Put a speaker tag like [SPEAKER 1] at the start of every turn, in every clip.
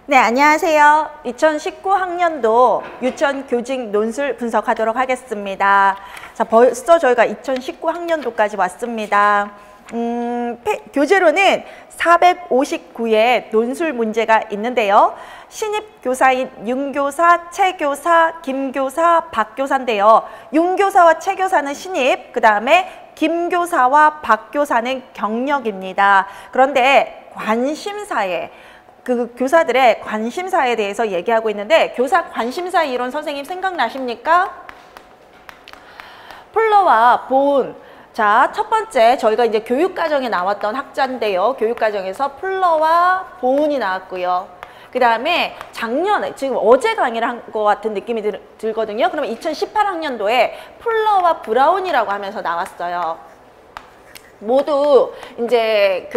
[SPEAKER 1] 네, 안녕하세요. 2019학년도 유치원 교직 논술 분석하도록 하겠습니다. 자, 벌써 저희가 2019학년도까지 왔습니다. 교재로는 459의 논술 문제가 있는데요. 신입교사인 윤교사, 최교사, 김교사, 박교사인데요. 윤교사와 최교사는 신입, 그 다음에 김교사와 박교사는 경력입니다. 그런데 관심사에 그 교사들의 관심사에 대해서 얘기하고 있는데, 교사 관심사 이론 선생님 생각나십니까? 플러와 본. 자, 첫 번째 저희가 이제 교육과정에 나왔던 학자인데요. 교육과정에서 플러와 보온이 나왔고요. 그 다음에 작년에, 지금 어제 강의를 한 것 같은 느낌이 들거든요. 그러면 2018학년도에 플러와 브라운이라고 하면서 나왔어요. 모두 이제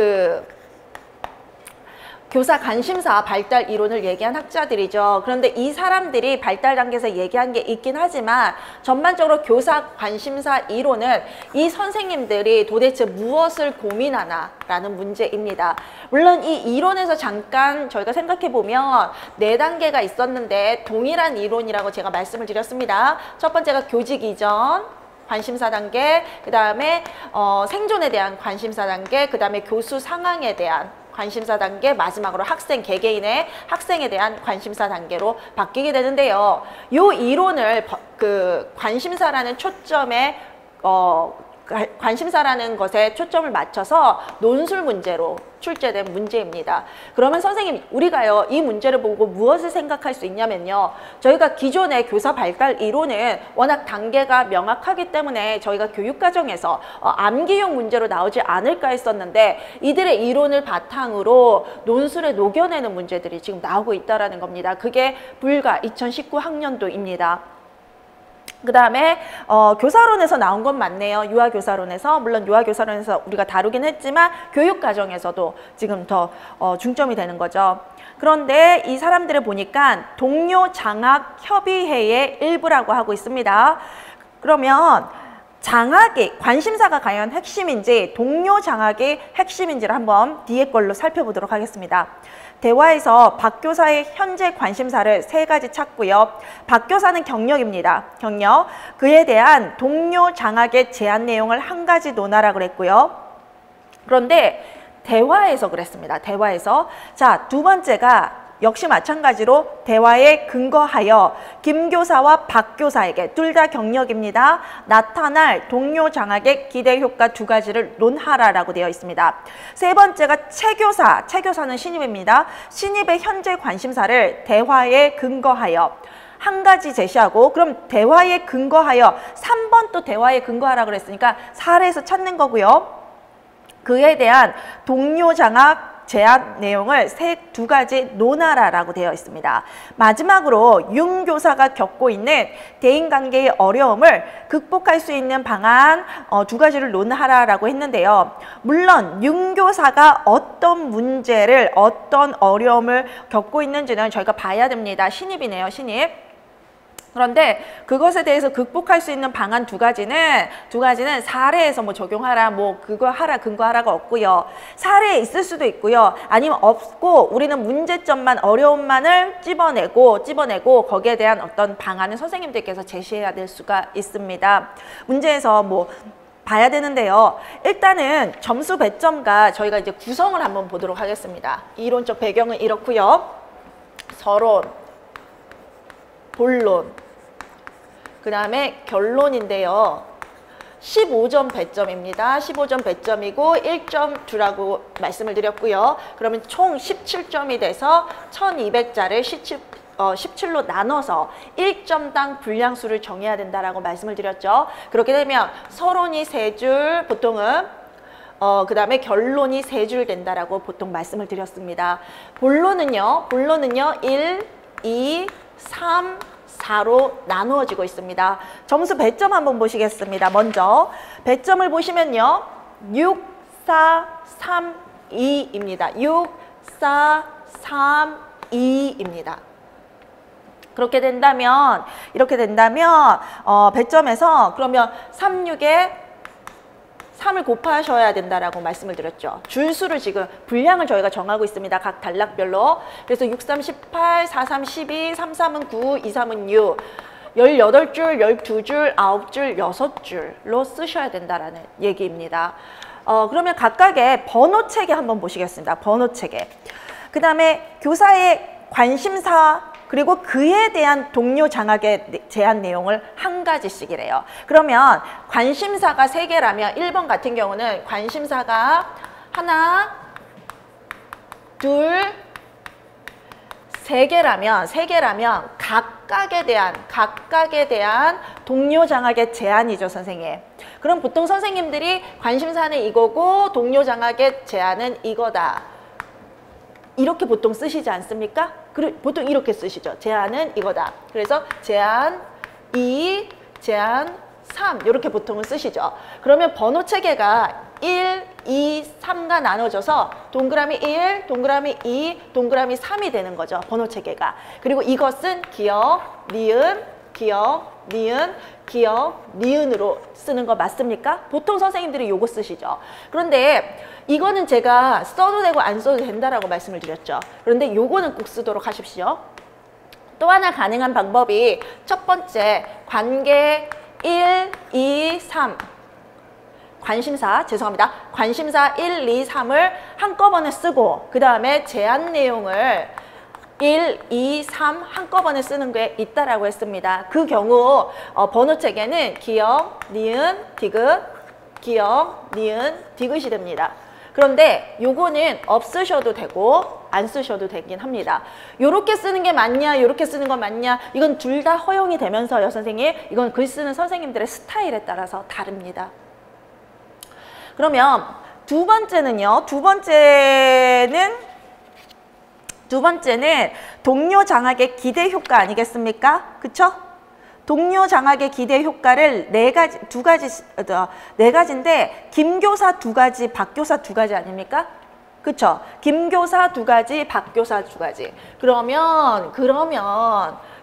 [SPEAKER 1] 교사 관심사 발달 이론을 얘기한 학자들이죠. 그런데 이 사람들이 발달 단계에서 얘기한 게 있긴 하지만, 전반적으로 교사 관심사 이론은 이 선생님들이 도대체 무엇을 고민하나 라는 문제입니다. 물론 이 이론에서 잠깐 저희가 생각해 보면 4단계가 있었는데 동일한 이론이라고 제가 말씀을 드렸습니다. 첫 번째가 교직 이전 관심사 단계, 그 다음에 생존에 대한 관심사 단계, 그 다음에 교수 상황에 대한 관심사 단계, 마지막으로 학생 개개인의 학생에 대한 관심사 단계로 바뀌게 되는데요. 이 이론을 관심사라는 초점에 관심사라는 것에 초점을 맞춰서 논술 문제로 출제된 문제입니다. 그러면 선생님, 우리가요 이 문제를 보고 무엇을 생각할 수 있냐면요, 저희가 기존의 교사 발달 이론은 워낙 단계가 명확하기 때문에 저희가 교육과정에서 암기용 문제로 나오지 않을까 했었는데, 이들의 이론을 바탕으로 논술에 녹여내는 문제들이 지금 나오고 있다는 겁니다. 그게 불과 2019학년도입니다. 그 다음에 교사론에서 나온 건 맞네요. 유아교사론에서. 물론 유아교사론에서 우리가 다루긴 했지만 교육과정에서도 지금 더 중점이 되는 거죠. 그런데 이 사람들을 보니까 동료장학협의회의 일부라고 하고 있습니다. 그러면 장학이, 관심사가 과연 핵심인지 동료장학이 핵심인지를 한번 뒤에 걸로 살펴보도록 하겠습니다. 대화에서 박 교사의 현재 관심사를 3가지 찾고요. 박 교사는 경력입니다. 경력. 그에 대한 동료 장학의 제안 내용을 1가지 논하라고 그랬고요. 그런데 대화에서 그랬습니다. 대화에서. 자, 두 번째가 역시 마찬가지로 대화에 근거하여 김 교사와 박 교사에게, 둘 다 경력입니다, 나타날 동료 장학의 기대 효과 2가지를 논하라라고 되어 있습니다. 세 번째가 최 교사, 최 교사는 신입입니다. 신입의 현재 관심사를 대화에 근거하여 1가지 제시하고, 그럼 대화에 근거하여 3번 또 대화에 근거하라고 그랬으니까 사례에서 찾는 거고요. 그에 대한 동료 장학 제안 내용을 2가지 논하라라고 되어 있습니다. 마지막으로 윤 교사가 겪고 있는 대인관계의 어려움을 극복할 수 있는 방안 2가지를 논하라라고 했는데요. 물론 윤 교사가 어떤 문제를, 어떤 어려움을 겪고 있는지는 저희가 봐야 됩니다. 신입이네요, 신입. 그런데 그것에 대해서 극복할 수 있는 방안 2가지는 사례에서 뭐 적용하라, 뭐 그거 하라, 근거하라가 없고요. 사례에 있을 수도 있고요. 아니면 없고 우리는 문제점만, 어려움만을 찝어내고 거기에 대한 어떤 방안을 선생님들께서 제시해야 될 수가 있습니다. 문제에서 뭐 봐야 되는데요. 일단은 점수 배점과 저희가 이제 구성을 한번 보도록 하겠습니다. 이론적 배경은 이렇고요. 서론, 본론, 그 다음에 결론인데요. 15점 배점입니다. 15점 배점이고 1점 주라고 말씀을 드렸고요. 그러면 총 17점이 돼서 1200자를 17로 나눠서 1점당 분량수를 정해야 된다라고 말씀을 드렸죠. 그렇게 되면 서론이 3줄, 보통은 그 다음에 결론이 3줄 된다라고 보통 말씀을 드렸습니다. 본론은요 1, 2, 3, 4로 나누어지고 있습니다. 점수 배점 한번 보시겠습니다. 먼저 배점을 보시면요, 6, 4, 3, 2입니다. 6, 4, 3, 2입니다. 그렇게 된다면, 이렇게 된다면 배점에서 그러면 3, 6에 3을 곱하셔야 된다라고 말씀을 드렸죠. 줄수를 지금 분량을 저희가 정하고 있습니다. 각 단락별로. 그래서 6, 3, 18, 4, 3, 12, 3, 3은 9, 2, 3은 6. 18줄, 12줄, 9줄, 6줄로 쓰셔야 된다라는 얘기입니다. 그러면 각각의 번호체계 한번 보시겠습니다. 번호체계. 그 다음에 교사의 관심사 그리고 그에 대한 동료 장학의 제안 내용을 한 가지씩이래요. 그러면 관심사가 3개라면 1번 같은 경우는 관심사가 하나, 둘, 3개라면 각각에 대한 동료 장학의 제안이죠, 선생님. 그럼 보통 선생님들이 관심사는 이거고 동료 장학의 제안은 이거다. 이렇게 보통 쓰시지 않습니까? 보통 이렇게 쓰시죠. 제안은 이거다. 그래서 제안 2, 제안 3 이렇게 보통은 쓰시죠. 그러면 번호 체계가 1, 2, 3가 나눠져서 동그라미 1, 동그라미 2, 동그라미 3이 되는 거죠. 번호 체계가. 그리고 이것은 기억, 니은, 기억, 니은, 기억, 니은으로 쓰는 거 맞습니까? 보통 선생님들이 요거 쓰시죠. 그런데 이거는 제가 써도 되고 안 써도 된다라고 말씀을 드렸죠. 그런데 요거는 꼭 쓰도록 하십시오. 또 하나 가능한 방법이 첫 번째 관계 1, 2, 3 관심사 1, 2, 3을 한꺼번에 쓰고 그 다음에 제안 내용을 1, 2, 3 한꺼번에 쓰는 게 있다라고 했습니다. 그 경우 번호 체계는 기억, 니은, 디귿, 기억, 니은, 디귿이 됩니다. 그런데 요거는 없으셔도 되고 안 쓰셔도 되긴 합니다. 요렇게 쓰는 게 맞냐, 요렇게 쓰는 거 맞냐, 이건 둘 다 허용이 되면서요, 선생님. 이건 글 쓰는 선생님들의 스타일에 따라서 다릅니다. 그러면 두 번째는요. 두 번째는 동료 장학의 기대 효과 아니겠습니까? 그쵸? 동료 장학의 기대 효과를 네 가지인데 김교사 2가지, 박교사 2가지 아닙니까? 그쵸? 김교사 2가지, 박교사 2가지. 그러면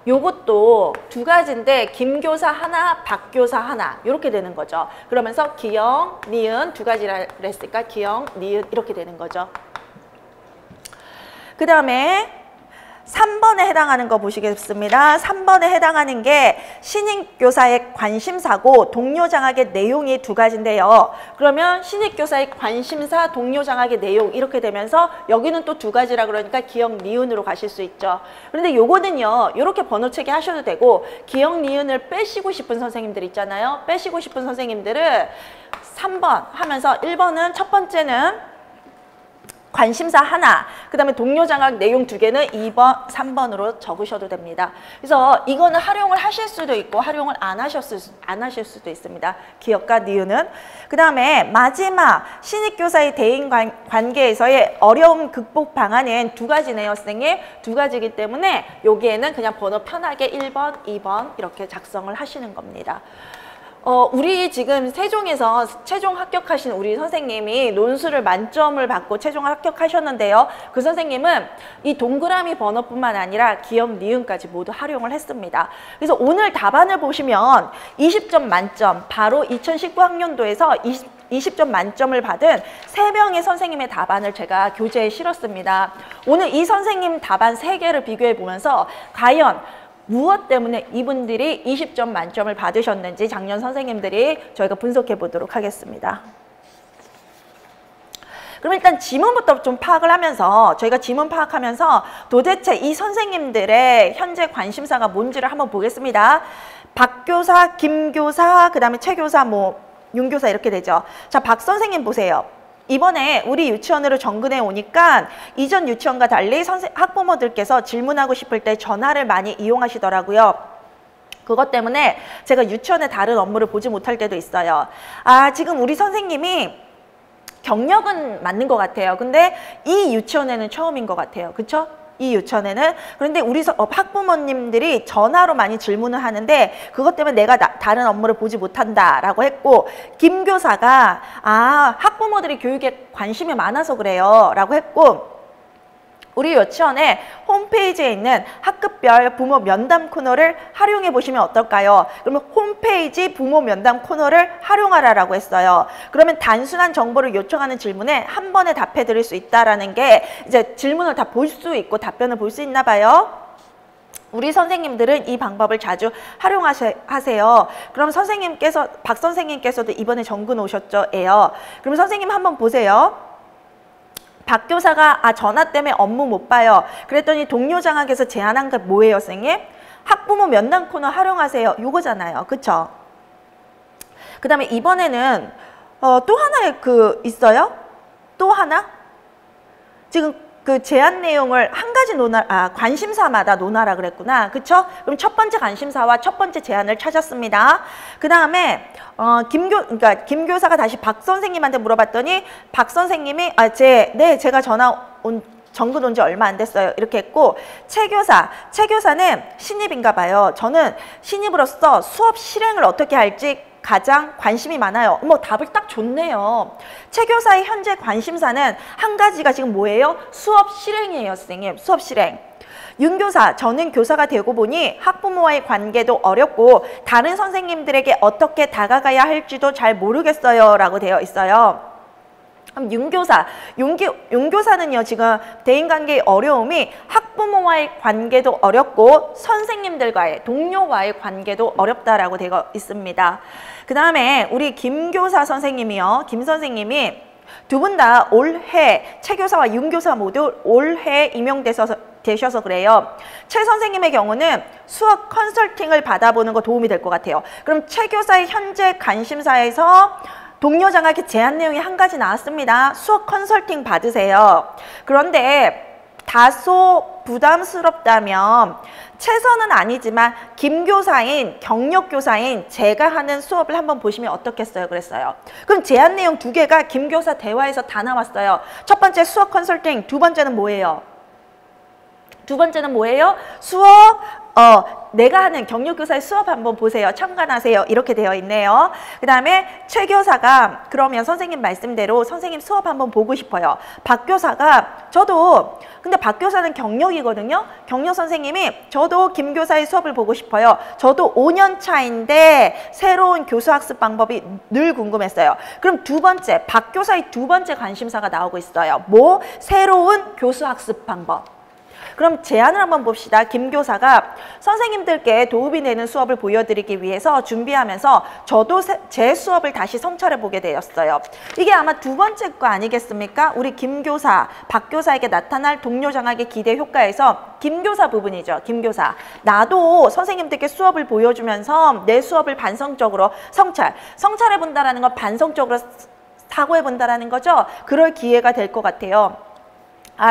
[SPEAKER 1] 요것도 2가지인데 김교사 하나, 박교사 하나 이렇게 되는 거죠. 그러면서 기억, 니은 2가지라 그랬으니까 기억, 니은 이렇게 되는 거죠. 그 다음에 3번에 해당하는 거 보시겠습니다. 3번에 해당하는 게 신입교사의 관심사고 동료 장학의 내용이 2가지인데요. 그러면 신입교사의 관심사, 동료 장학의 내용 이렇게 되면서 여기는 또 2가지라 그러니까 기억, 니은으로 가실 수 있죠. 그런데 요거는요. 이렇게 번호 체계 하셔도 되고 기억, 니은을 빼시고 싶은 선생님들 있잖아요. 빼시고 싶은 선생님들은 3번 하면서 1번은 첫 번째는 관심사 하나, 그 다음에 동료 장학 내용 2개는 2번, 3번으로 적으셔도 됩니다. 그래서 이거는 활용을 하실 수도 있고 활용을 안 하실 수도 있습니다. 기억과 니은은. 그 다음에 마지막 신입교사의 대인 관계에서의 어려움 극복 방안은 2가지네요, 선생님. 2가지이기 때문에 여기에는 그냥 번호 편하게 1번, 2번 이렇게 작성을 하시는 겁니다. 우리 지금 세종에서 최종 합격하신 우리 선생님이 논술을 만점을 받고 최종 합격하셨는데요. 그 선생님은 이 동그라미 번호뿐만 아니라 기억, 니은까지 모두 활용을 했습니다. 그래서 오늘 답안을 보시면 20점 만점, 바로 2019학년도에서 20점 만점을 받은 3명의 선생님의 답안을 제가 교재에 실었습니다. 오늘 이 선생님 답안 3개를 비교해 보면서 과연 무엇 때문에 이분들이 20점 만점을 받으셨는지 작년 선생님들이 저희가 분석해 보도록 하겠습니다. 그럼 일단 지문부터 좀 파악을 하면서 저희가 지문 파악하면서 도대체 이 선생님들의 현재 관심사가 뭔지를 한번 보겠습니다. 박교사, 김교사, 그 다음에 최교사, 윤교사 이렇게 되죠. 자, 박 선생님 보세요. 이번에 우리 유치원으로 정근해 오니까 이전 유치원과 달리 학부모들께서 질문하고 싶을 때 전화를 많이 이용하시더라고요. 그것 때문에 제가 유치원의 다른 업무를 보지 못할 때도 있어요. 지금 우리 선생님이 경력은 맞는 것 같아요. 근데 이 유치원에는 처음인 것 같아요. 그쵸? 이 유치원에는. 그런데 우리 학부모님들이 전화로 많이 질문을 하는데 그것 때문에 내가 다른 업무를 보지 못한다라고 했고, 김 교사가 학부모들이 교육에 관심이 많아서 그래요 라고 했고, 우리 유치원의 홈페이지에 있는 학급별 부모 면담 코너를 활용해 보시면 어떨까요? 그러면 홈페이지 부모 면담 코너를 활용하라라고 했어요. 그러면 단순한 정보를 요청하는 질문에 한 번에 답해 드릴 수 있다라는 게 이제 질문을 다 볼 수 있고 답변을 볼 수 있나 봐요. 우리 선생님들은 이 방법을 자주 활용하세요. 그럼 선생님께서, 박 선생님께서도 이번에 정근 오셨죠? 그럼 선생님 한번 보세요. 박 교사가 전화 때문에 업무 못 봐요. 그랬더니 동료 장학에서 제안한 게 뭐예요, 선생님? 학부모 면담 코너 활용하세요. 요거잖아요. 그쵸? 그 다음에 이번에는 또 하나의 있어요? 또 하나? 지금 그 제안 내용을 한 가지 관심사마다 논하라 그랬구나. 그쵸? 그럼 첫 번째 관심사와 첫 번째 제안을 찾았습니다. 그 다음에 김 교사가 다시 박 선생님한테 물어봤더니 박 선생님이 제가 정근 온 지 얼마 안 됐어요. 이렇게 했고, 최 교사는 신입인가 봐요. 저는 신입으로서 수업 실행을 어떻게 할지 가장 관심이 많아요. 답을 딱 줬네요. 최 교사의 현재 관심사는 한 가지가 지금 뭐예요? 수업 실행이에요, 선생님. 수업 실행. 윤 교사, 저는 교사가 되고 보니 학부모와의 관계도 어렵고 다른 선생님들에게 어떻게 다가가야 할지도 잘 모르겠어요. 라고 되어 있어요. 그럼 윤 교사는요, 지금 대인관계의 어려움이 학부모와의 관계도 어렵고 선생님들과의, 동료와의 관계도 어렵다라고 되어 있습니다. 그 다음에 우리 김 교사 선생님이요, 김 선생님이 두 분 다 올해, 최 교사와 윤 교사 모두 올해 임용되셔서 그래요. 최 선생님의 경우는 수업 컨설팅을 받아보는 거 도움이 될 것 같아요. 그럼 최 교사의 현재 관심사에서 동료 장학의 제안 내용이 한 가지 나왔습니다. 수업 컨설팅 받으세요. 그런데 다소 부담스럽다면 최선은 아니지만 경력 교사인 제가 하는 수업을 한번 보시면 어떻겠어요? 그랬어요. 그럼 제안 내용 두 개가 김 교사 대화에서 다 나왔어요. 첫 번째 수업 컨설팅, 두 번째는 뭐예요? 수업, 내가 하는 경력교사의 수업 한번 보세요. 참관하세요. 이렇게 되어 있네요. 그 다음에 최 교사가 그러면 선생님 말씀대로 선생님 수업 한번 보고 싶어요. 박 교사가 근데 박 교사는 경력이거든요. 경력 선생님이 저도 김 교사의 수업을 보고 싶어요. 저도 5년 차인데 새로운 교수학습 방법이 늘 궁금했어요. 그럼 박 교사의 두 번째 관심사가 나오고 있어요. 새로운 교수학습 방법. 그럼 제안을 한번 봅시다. 김 교사가 선생님들께 도움이 되는 수업을 보여드리기 위해서 준비하면서 저도 제 수업을 다시 성찰해 보게 되었어요. 이게 아마 두 번째 거 아니겠습니까? 우리 김 교사, 박 교사에게 나타날 동료 장학의 기대 효과에서 김 교사 부분이죠. 김 교사. 나도 선생님들께 수업을 보여주면서 내 수업을 반성적으로 성찰해 본다라는 건 반성적으로 사고해 본다라는 거죠. 그럴 기회가 될 것 같아요.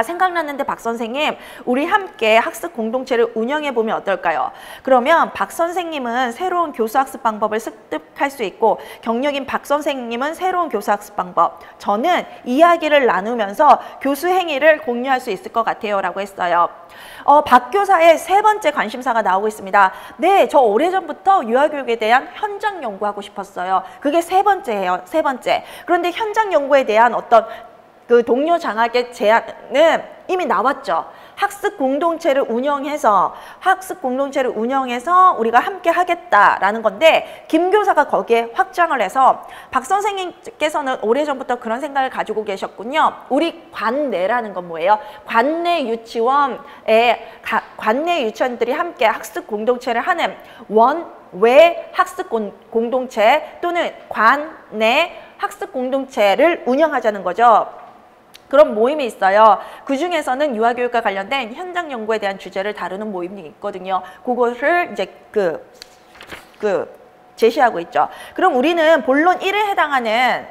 [SPEAKER 1] 생각났는데 박 선생님, 우리 함께 학습 공동체를 운영해보면 어떨까요? 그러면 박 선생님은 새로운 교수학습 방법을 습득할 수 있고 경력인 박 선생님은 새로운 교수학습 방법, 저는 이야기를 나누면서 교수 행위를 공유할 수 있을 것 같아요. 라고 했어요. 박 교사의 세 번째 관심사가 나오고 있습니다. 네, 저 오래전부터 유아교육에 대한 현장 연구하고 싶었어요. 그게 세 번째예요. 세 번째. 그런데 현장 연구에 대한 어떤 동료 장학의 제안은 이미 나왔죠. 학습 공동체를 운영해서 우리가 함께 하겠다라는 건데 김 교사가 거기에 확장을 해서 박 선생님께서는 오래전부터 그런 생각을 가지고 계셨군요. 우리 관내라는 건 뭐예요? 관내 유치원들이 함께 학습 공동체를 하는 원외 학습 공동체 또는 관내 학습 공동체를 운영하자는 거죠. 그런 모임이 있어요. 그 중에서는 유아교육과 관련된 현장 연구에 대한 주제를 다루는 모임이 있거든요. 그것을 이제 제시하고 있죠. 그럼 우리는 본론 1에 해당하는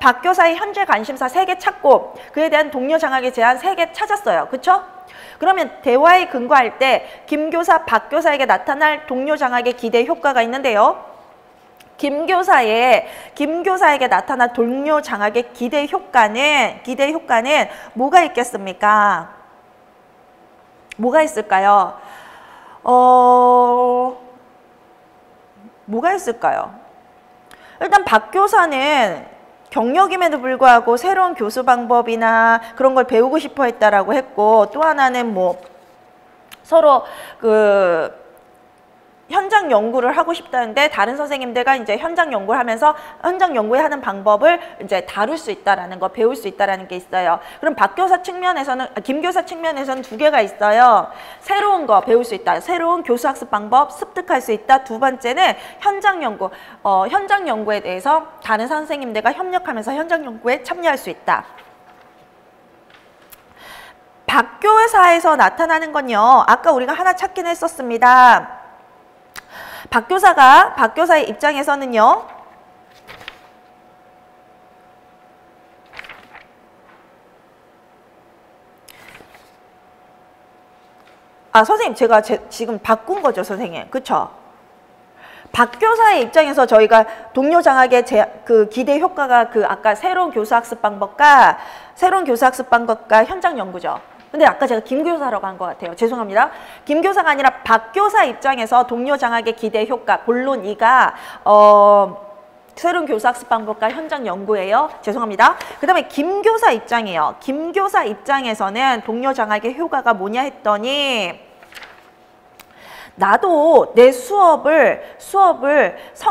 [SPEAKER 1] 박 교사의 현재 관심사 3개 찾고 그에 대한 동료 장학의 제안 3개 찾았어요. 그쵸? 그러면 대화에 근거할 때 김 교사, 박 교사에게 나타날 동료 장학의 기대 효과가 있는데요. 김 교사에게 나타난 동료 장학의 기대 효과는 뭐가 있겠습니까? 뭐가 있을까요? 뭐가 있을까요? 일단 박 교사는 경력임에도 불구하고 새로운 교수 방법이나 그런 걸 배우고 싶어 했다라고 했고, 또 하나는 뭐 서로 현장 연구를 하고 싶다는데 다른 선생님들과 이제 현장 연구를 하면서 현장 연구에 하는 방법을 이제 다룰 수 있다라는 거, 배울 수 있다라는 게 있어요. 그럼 박 교사 측면에서는, 김 교사 측면에서는 두 개가 있어요. 새로운 거 배울 수 있다. 새로운 교수 학습 방법 습득할 수 있다. 두 번째는 현장 연구, 현장 연구에 대해서 다른 선생님들과 협력하면서 현장 연구에 참여할 수 있다. 박 교사에서 나타나는 건요, 아까 우리가 하나 찾긴 했었습니다. 박 교사의 입장에서는요, 선생님, 제가 지금 바꾼 거죠, 선생님. 그쵸? 박 교사의 입장에서 저희가 동료 장학의 그 기대 효과가 아까 새로운 교수 학습 방법과 현장 연구죠. 근데 아까 제가 김 교사라고 한 것 같아요. 죄송합니다. 김 교사가 아니라 박 교사 입장에서 동료 장학의 기대 효과, 본론 2가 새로운 교수 학습 방법과 현장 연구예요. 죄송합니다. 그 다음에 김 교사 입장이에요. 김 교사 입장에서는 동료 장학의 효과가 뭐냐 했더니, 나도 내 수업을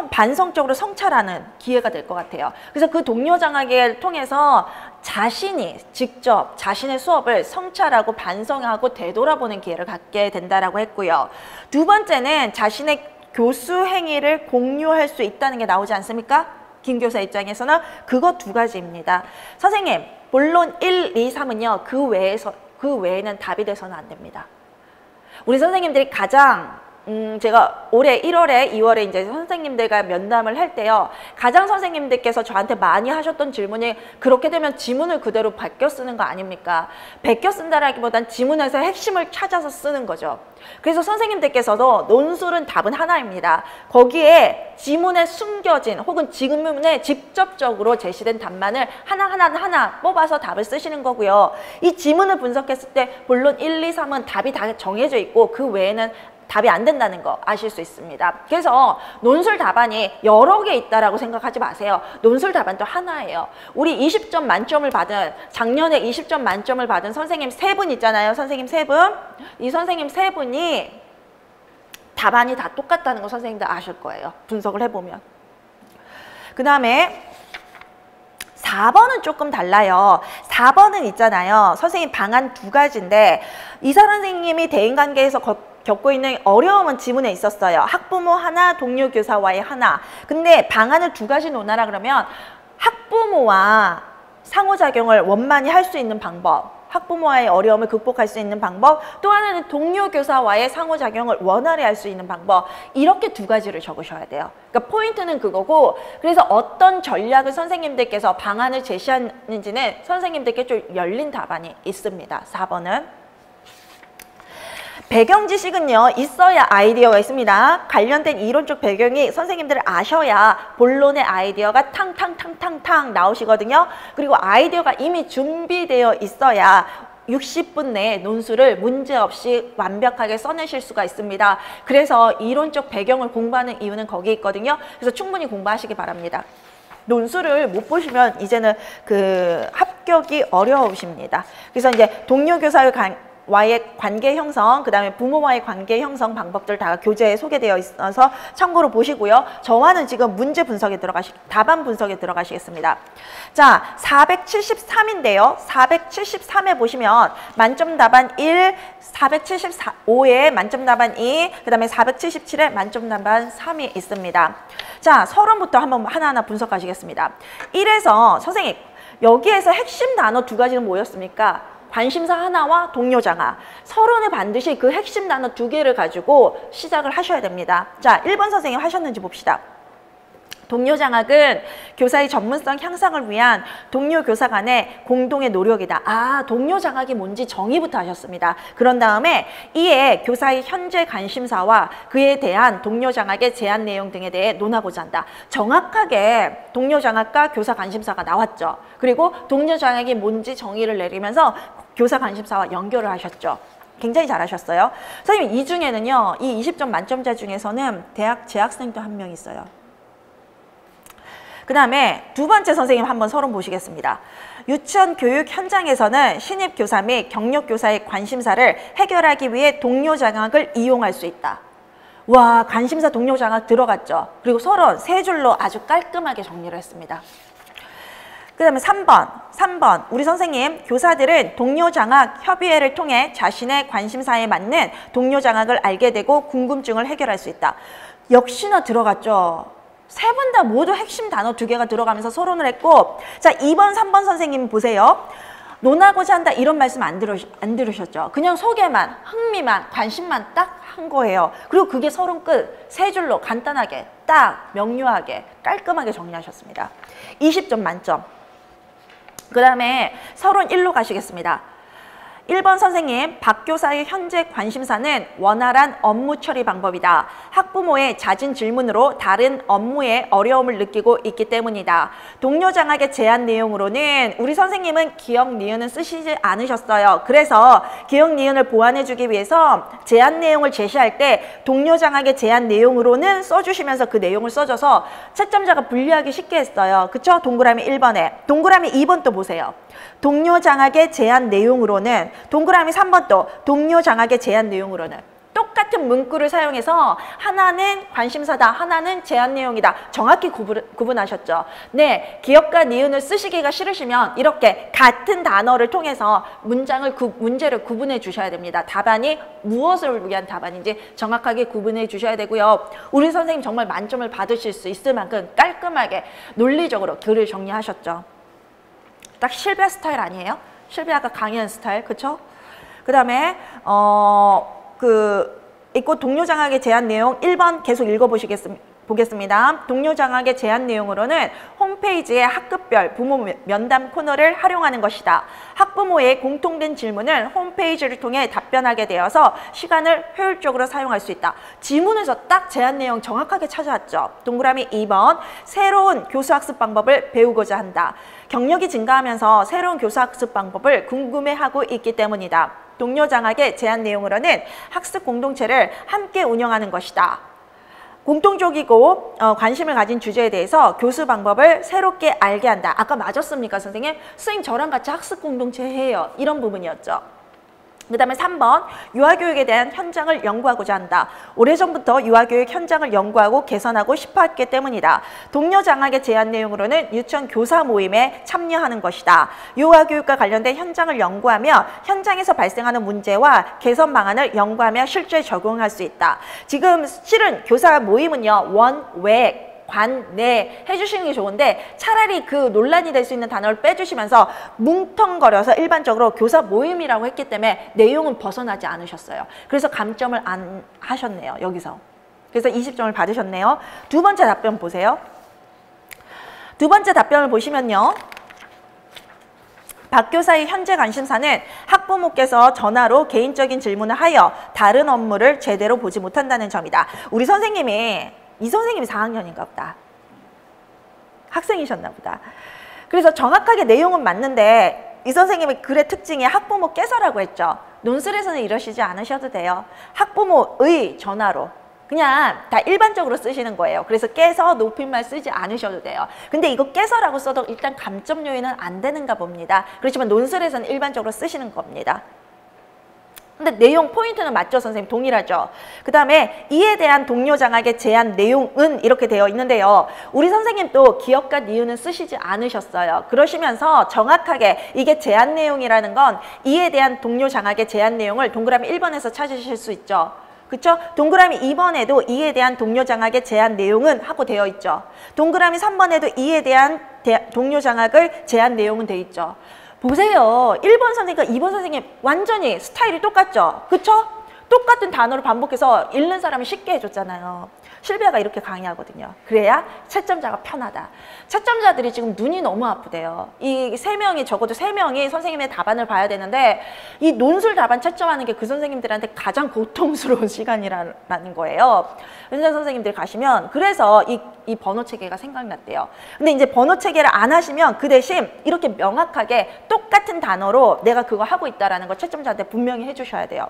[SPEAKER 1] 반성적으로 성찰하는 기회가 될 것 같아요. 그래서 그 동료 장학을 통해서 자신이 직접 자신의 수업을 성찰하고 반성하고 되돌아보는 기회를 갖게 된다라고 했고요. 두 번째는 자신의 교수 행위를 공유할 수 있다는 게 나오지 않습니까? 김 교사 입장에서는 그거 두 가지입니다. 선생님, 본론 1, 2, 3은요. 그 외에는 답이 돼서는 안 됩니다. 우리 선생님들이 가장 제가 올해 1월에 2월에 이제 선생님들과 면담을 할 때요, 가장 선생님들께서 저한테 많이 하셨던 질문이, 그렇게 되면 지문을 그대로 베껴 쓰는 거 아닙니까? 베껴 쓴다라기보단 지문에서 핵심을 찾아서 쓰는 거죠. 그래서 선생님들께서도 논술은 답은 하나입니다. 거기에 지문에 숨겨진 혹은 지문에 직접적으로 제시된 답만을 하나 뽑아서 답을 쓰시는 거고요. 이 지문을 분석했을 때 본론 1, 2, 3은 답이 다 정해져 있고 그 외에는 답이 안 된다는 거 아실 수 있습니다. 그래서 논술 답안이 여러 개 있다라고 생각하지 마세요. 논술 답안도 하나예요. 우리 20점 만점을 받은, 작년에 20점 만점을 받은 선생님 3분 있잖아요. 선생님 3분. 이 선생님 3분이 답안이 다 똑같다는 거 선생님들 아실 거예요. 분석을 해보면. 그 다음에 4번은 조금 달라요. 4번은 있잖아요. 선생님 방안 2가지인데 이사 선생님이 대인관계에서 겪고 있는 어려움은 지문에 있었어요. 학부모 하나, 동료 교사와의 하나. 근데 방안을 2가지 논하라 그러면 학부모와 상호작용을 원만히 할 수 있는 방법, 학부모와의 어려움을 극복할 수 있는 방법, 또 하나는 동료 교사와의 상호작용을 원활히 할 수 있는 방법, 이렇게 2가지를 적으셔야 돼요. 그러니까 포인트는 그거고, 그래서 어떤 전략을 선생님들께서 방안을 제시하는지는 선생님들께 좀 열린 답안이 있습니다. 4번은. 배경 지식은요, 있어야 아이디어가 있습니다. 관련된 이론적 배경이 선생님들 아셔야 본론의 아이디어가 탕탕탕탕탕 나오시거든요. 그리고 아이디어가 이미 준비되어 있어야 60분 내에 논술을 문제없이 완벽하게 써내실 수가 있습니다. 그래서 이론적 배경을 공부하는 이유는 거기에 있거든요. 그래서 충분히 공부하시기 바랍니다. 논술을 못 보시면 이제는 합격이 어려우십니다. 그래서 이제 동료 교사의 와의 관계 형성, 그 다음에 부모와의 관계 형성 방법들 다 교재에 소개되어 있어서 참고로 보시고요. 저와는 지금 문제 분석에 답안 분석에 들어가시겠습니다. 자, 473인데요. 473에 보시면 만점 답안 1, 475에 만점 답안 2, 그 다음에 477에 만점 답안 3이 있습니다. 자, 서론부터 한번 하나하나 분석하시겠습니다. 1에서 선생님, 여기에서 핵심 단어 2가지는 뭐였습니까? 관심사 하나와 동료 장학. 서론에 반드시 그 핵심 단어 2개를 가지고 시작을 하셔야 됩니다. 자, 1번 선생님 하셨는지 봅시다. 동료 장학은 교사의 전문성 향상을 위한 동료 교사 간의 공동의 노력이다. 동료 장학이 뭔지 정의부터 하셨습니다. 그런 다음에 이에 교사의 현재 관심사와 그에 대한 동료 장학의 제안 내용 등에 대해 논하고자 한다. 정확하게 동료 장학과 교사 관심사가 나왔죠. 그리고 동료 장학이 뭔지 정의를 내리면서 교사 관심사와 연결을 하셨죠. 굉장히 잘하셨어요. 선생님, 이 중에는요, 이 20점 만점자 중에서는 대학 재학생도 한 명 있어요. 그 다음에 두 번째 선생님 한번 서론 보시겠습니다. 유치원 교육 현장에서는 신입 교사 및 경력 교사의 관심사를 해결하기 위해 동료 장학을 이용할 수 있다. 와, 관심사 동료 장학 들어갔죠. 그리고 서론 세 줄로 아주 깔끔하게 정리를 했습니다. 그 다음에 3번 우리 선생님 교사들은 동료 장학 협의회를 통해 자신의 관심사에 맞는 동료 장학을 알게 되고 궁금증을 해결할 수 있다. 역시나 들어갔죠. 세 분 다 모두 핵심 단어 2개가 들어가면서 서론을 했고, 자 2번 3번 선생님 보세요. 논하고자 한다 이런 말씀 안 들으셨죠? 그냥 소개만, 흥미만, 관심만 딱 한 거예요. 그리고 그게 서론 끝, 세 줄로 간단하게 딱 명료하게 깔끔하게 정리하셨습니다. 20점 만점. 그 다음에 서론 1로 가시겠습니다. 1번 선생님, 박 교사의 현재 관심사는 원활한 업무 처리 방법이다. 학부모의 잦은 질문으로 다른 업무에 어려움을 느끼고 있기 때문이다. 동료 장학의 제안 내용으로는 우리 선생님은 기억 니은은 쓰시지 않으셨어요. 그래서 기억 니은을 보완해주기 위해서 제안 내용을 제시할 때 동료 장학의 제안 내용으로는 써주시면서 그 내용을 써줘서 채점자가 분리하기 쉽게 했어요. 그쵸? 동그라미 1번에. 동그라미 2번 또 보세요. 동료 장학의 제안 내용으로는, 동그라미 3번 또 동료 장학의 제안 내용으로는 똑같은 문구를 사용해서 하나는 관심사다, 하나는 제안 내용이다. 정확히 구분하셨죠? 네, 기억과 니은을 쓰시기가 싫으시면 이렇게 같은 단어를 통해서 문제를 구분해 주셔야 됩니다. 답안이 무엇을 위한 답안인지 정확하게 구분해 주셔야 되고요. 우리 선생님 정말 만점을 받으실 수 있을 만큼 깔끔하게 논리적으로 글을 정리하셨죠? 딱 실비아 스타일 아니에요? 실비아가 강의하는 스타일, 그쵸? 그 다음에 있고 동료 장학의 제안 내용 1번 계속 읽어보겠습니다. 동료 장학의 제안 내용으로는 홈페이지에 학급별 부모 면담 코너를 활용하는 것이다. 학부모의 공통된 질문을 홈페이지를 통해 답변하게 되어서 시간을 효율적으로 사용할 수 있다. 지문에서 딱 제안 내용 정확하게 찾아왔죠. 동그라미 2번, 새로운 교수학습 방법을 배우고자 한다. 경력이 증가하면서 새로운 교수학습 방법을 궁금해하고 있기 때문이다. 동료 장학의 제안 내용으로는 학습 공동체를 함께 운영하는 것이다. 공통적이고 관심을 가진 주제에 대해서 교수 방법을 새롭게 알게 한다. 아까 맞았습니까, 선생님? 선생님 저랑 같이 학습 공동체 해요. 이런 부분이었죠. 그 다음에 3번, 유아교육에 대한 현장을 연구하고자 한다. 오래전부터 유아교육 현장을 연구하고 개선하고 싶어했기 때문이다. 동료 장학의 제안 내용으로는 유치원 교사 모임에 참여하는 것이다. 유아교육과 관련된 현장을 연구하며 현장에서 발생하는 문제와 개선 방안을 연구하며 실제 적용할 수 있다. 지금 실은 교사 모임은요, 원, 외, 관, 내 해주시는 게 좋은데 차라리 그 논란이 될 수 있는 단어를 빼주시면서 뭉텅거려서 일반적으로 교사 모임이라고 했기 때문에 내용은 벗어나지 않으셨어요. 그래서 감점을 안 하셨네요, 여기서. 그래서 20점을 받으셨네요. 두 번째 답변 보세요. 두 번째 답변을 보시면요. 박 교사의 현재 관심사는 학부모께서 전화로 개인적인 질문을 하여 다른 업무를 제대로 보지 못한다는 점이다. 우리 선생님이 이 선생님이 4학년인가 보다. 학생이셨나 보다. 그래서 정확하게 내용은 맞는데 이 선생님의 글의 특징이 학부모께서라고 했죠. 논술에서는 이러시지 않으셔도 돼요. 학부모의 전화로. 그냥 다 일반적으로 쓰시는 거예요. 그래서 깨서 높임말 쓰지 않으셔도 돼요. 근데 이거 깨서라고 써도 일단 감점 요인은 안 되는가 봅니다. 그렇지만 논술에서는 일반적으로 쓰시는 겁니다. 근데 내용 포인트는 맞죠, 선생님? 동일하죠? 그 다음에 이에 대한 동료 장학의 제안 내용은 이렇게 되어 있는데요. 우리 선생님도 기억과 니은은 쓰시지 않으셨어요. 그러시면서 정확하게 이게 제안 내용이라는 건 이에 대한 동료 장학의 제안 내용을 동그라미 1번에서 찾으실 수 있죠. 그쵸? 동그라미 2번에도 이에 대한 동료 장학의 제안 내용은 하고 되어 있죠. 동그라미 3번에도 이에 대한 동료 장학의 제안 내용은 되어 있죠. 보세요. 1번 선생님과 2번 선생님 완전히 스타일이 똑같죠? 그쵸? 똑같은 단어를 반복해서 읽는 사람이 쉽게 해줬잖아요. 실비아가 이렇게 강의하거든요. 그래야 채점자가 편하다. 채점자들이 지금 눈이 너무 아프대요. 이 3명이 적어도 3명이 선생님의 답안을 봐야 되는데 이 논술 답안 채점하는 게 그 선생님들한테 가장 고통스러운 시간이라는 거예요. 은전 선생님들 가시면 그래서 이 번호 체계가 생각났대요. 근데 이제 번호 체계를 안 하시면 그 대신 이렇게 명확하게 똑같은 단어로 내가 그거 하고 있다라는 걸 채점자한테 분명히 해주셔야 돼요.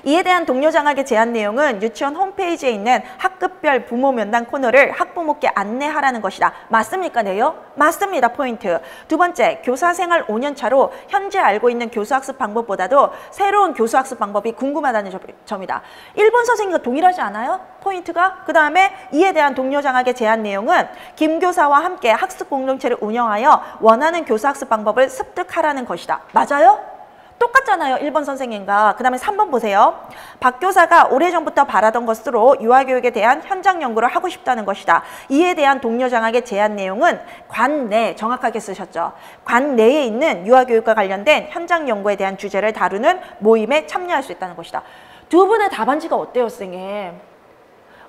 [SPEAKER 1] 이에 대한 동료 장학의 제안 내용은 유치원 홈페이지에 있는 학급별 부모 면담 코너를 학부모께 안내하라는 것이다. 맞습니까? 네요? 맞습니다. 포인트. 두 번째, 교사 생활 5년 차로 현재 알고 있는 교수학습 방법보다도 새로운 교수학습 방법이 궁금하다는 점이다. 1번 선생님과 동일하지 않아요? 포인트가? 그 다음에 이에 대한 동료 장학의 제안 내용은 김 교사와 함께 학습 공동체를 운영하여 원하는 교수학습 방법을 습득하라는 것이다. 맞아요? 똑같잖아요. 1번 선생님과. 그 다음에 3번 보세요. 박 교사가 오래전부터 바라던 것으로 유아교육에 대한 현장 연구를 하고 싶다는 것이다. 이에 대한 동료 장학의 제안 내용은 관내, 정확하게 쓰셨죠. 관내에 있는 유아교육과 관련된 현장 연구에 대한 주제를 다루는 모임에 참여할 수 있다는 것이다. 두 분의 답안지가 어때요, 선생님?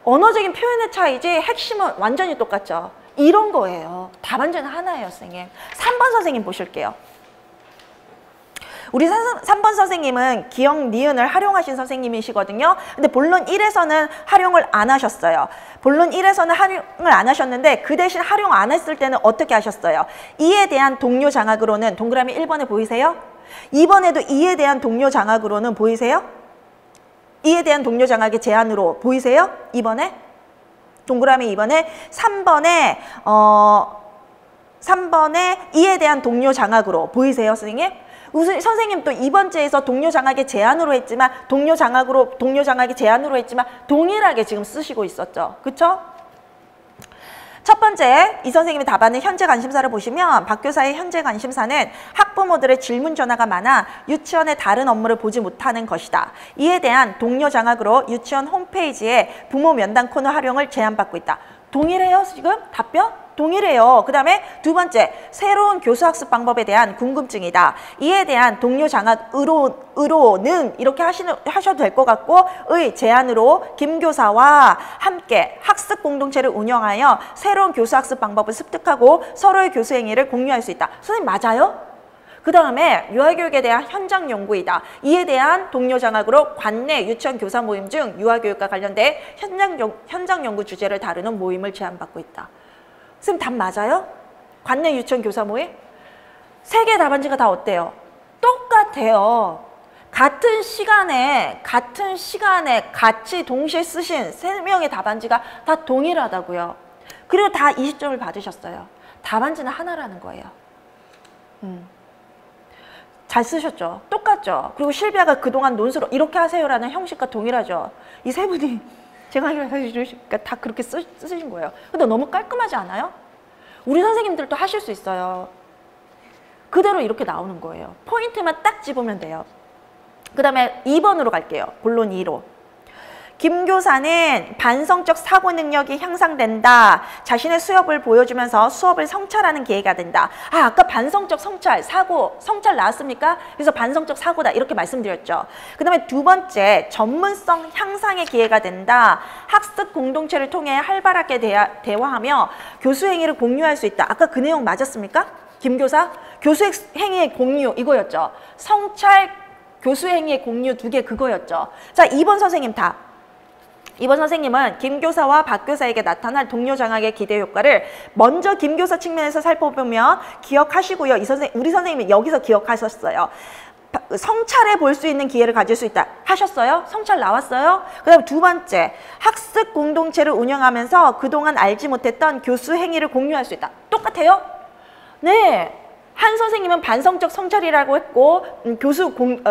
[SPEAKER 1] 언어적인 표현의 차이지 핵심은 완전히 똑같죠. 이런 거예요. 답안지는 하나예요, 선생님. 3번 선생님 보실게요. 우리 3번 선생님은 기억, 니은을 활용하신 선생님이시거든요. 근데 본론 1에서는 활용을 안 하셨어요. 본론 1에서는 활용을 안 하셨는데 그 대신 활용 안 했을 때는 어떻게 하셨어요? 이에 대한 동료 장학으로는 동그라미 1번에 보이세요? 2번에도 이에 대한 동료 장학으로는 보이세요? 이에 대한 동료 장학의 제안으로 보이세요? 2번에? 동그라미 2번에 3번에 이에 대한 동료 장학으로 보이세요, 선생님? 선생님 또 2번째에서 동료 장학의 제안으로 했지만 동료 장학의 제안으로 했지만 동일하게 지금 쓰시고 있었죠. 그쵸? 첫 번째, 이 선생님의 답안의 현재 관심사를 보시면 박 교사의 현재 관심사는 학부모들의 질문 전화가 많아 유치원의 다른 업무를 보지 못하는 것이다. 이에 대한 동료 장학으로 유치원 홈페이지에 부모 면담 코너 활용을 제안받고 있다. 동일해요, 지금? 답변? 동일해요. 그 다음에 두 번째, 새로운 교수학습 방법에 대한 궁금증이다. 이에 대한 동료 장학으로는 이렇게 하셔도 될 것 같고 의 제안으로 김 교사와 함께 학습 공동체를 운영하여 새로운 교수학습 방법을 습득하고 서로의 교수 행위를 공유할 수 있다. 선생님 맞아요? 그 다음에 유아교육에 대한 현장 연구이다. 이에 대한 동료 장학으로 관내 유치원 교사 모임 중 유아교육과 관련된 현장 연구 주제를 다루는 모임을 제안받고 있다. 선생님 답 맞아요? 관내 유치원 교사 모임? 세 개의 답안지가 다 어때요? 똑같아요. 같은 시간에 같이 동시에 쓰신 3명의 답안지가 다 동일하다고요. 그리고 다 20점을 받으셨어요. 답안지는 하나라는 거예요. 잘 쓰셨죠? 똑같죠? 그리고 실비아가 그동안 논술로 이렇게 하세요라는 형식과 동일하죠? 이 세 분이 제가 해주시니까 다 그렇게 쓰신 거예요. 근데 너무 깔끔하지 않아요? 우리 선생님들도 하실 수 있어요. 그대로 이렇게 나오는 거예요. 포인트만 딱 집으면 돼요. 그 다음에 2번으로 갈게요. 본론 2로. 김 교사는 반성적 사고 능력이 향상된다. 자신의 수업을 보여주면서 수업을 성찰하는 기회가 된다. 아까 반성적 성찰, 성찰 나왔습니까? 그래서 반성적 사고다 이렇게 말씀드렸죠. 그 다음에 두 번째, 전문성 향상의 기회가 된다. 학습 공동체를 통해 활발하게 대화하며 교수 행위를 공유할 수 있다. 아까 그 내용 맞았습니까? 김 교사? 교수 행위의 공유 이거였죠. 성찰, 교수 행위의 공유 2개 그거였죠. 자, 2번 선생님 답. 2번 선생님은 김 교사와 박 교사에게 나타날 동료 장학의 기대 효과를 먼저 김 교사 측면에서 살펴보면 기억하시고요. 우리 선생님이 여기서 기억하셨어요. 성찰해 볼 수 있는 기회를 가질 수 있다. 하셨어요? 성찰 나왔어요? 그 다음 두 번째, 학습 공동체를 운영하면서 그동안 알지 못했던 교수 행위를 공유할 수 있다. 똑같아요? 네. 한 선생님은 반성적 성찰이라고 했고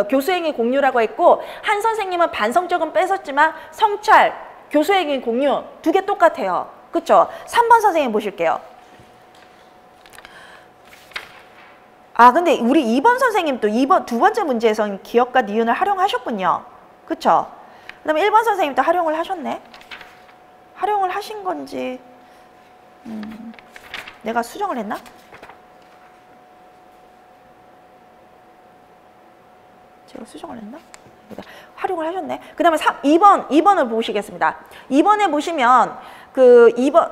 [SPEAKER 1] 교수행위 공유라고 했고 한 선생님은 반성적은 뺏었지만 성찰, 교수행위 공유 2개 똑같아요. 그쵸? 3번 선생님 보실게요. 아 근데 우리 2번 선생님도 두 번째 문제에서는 기억과 니은을 활용하셨군요. 그쵸? 그 다음에 1번 선생님도 활용을 하셨네. 활용을 하신 건지 내가 수정을 했나? 제가 수정을 했나? 활용을 하셨네. 그 다음에 2번을 보시겠습니다. 2번에 보시면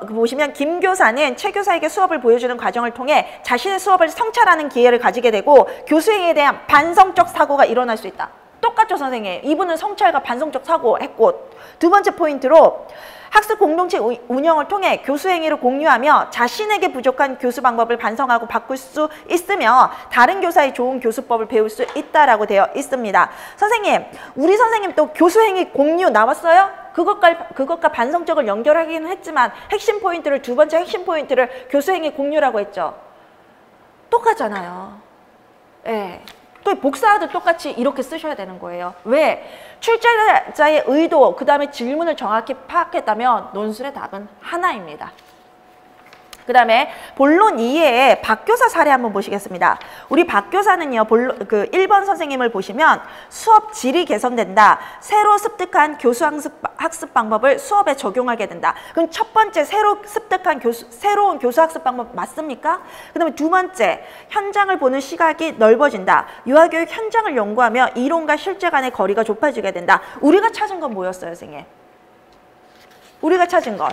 [SPEAKER 1] 보시면 김 교사는 최 교사에게 수업을 보여주는 과정을 통해 자신의 수업을 성찰하는 기회를 가지게 되고 교수행위에 대한 반성적 사고가 일어날 수 있다. 똑같죠, 선생님. 이분은 성찰과 반성적 사고 했고, 두 번째 포인트로 학습 공동체 운영을 통해 교수 행위를 공유하며 자신에게 부족한 교수 방법을 반성하고 바꿀 수 있으며 다른 교사의 좋은 교수법을 배울 수 있다라고 되어 있습니다. 선생님, 우리 선생님 또 교수 행위 공유 나왔어요? 그것과 반성적을 연결하기는 했지만 핵심 포인트를, 두 번째 핵심 포인트를 교수 행위 공유라고 했죠. 똑같잖아요. 예. 또 복사도 똑같이 이렇게 쓰셔야 되는 거예요. 왜? 출제자의 의도, 그 다음에 질문을 정확히 파악했다면 논술의 답은 하나입니다. 그 다음에 본론 2에 박교사 사례 한번 보시겠습니다. 우리 박교사는요, 1번 선생님을 보시면 수업 질이 개선된다. 새로 습득한 교수 학습 방법을 수업에 적용하게 된다. 그럼 첫 번째 새로 습득한 새로운 교수 학습 방법 맞습니까? 그 다음에 두 번째, 현장을 보는 시각이 넓어진다. 유아교육 현장을 연구하며 이론과 실제 간의 거리가 좁아지게 된다. 우리가 찾은 건 뭐였어요, 선생님? 우리가 찾은 건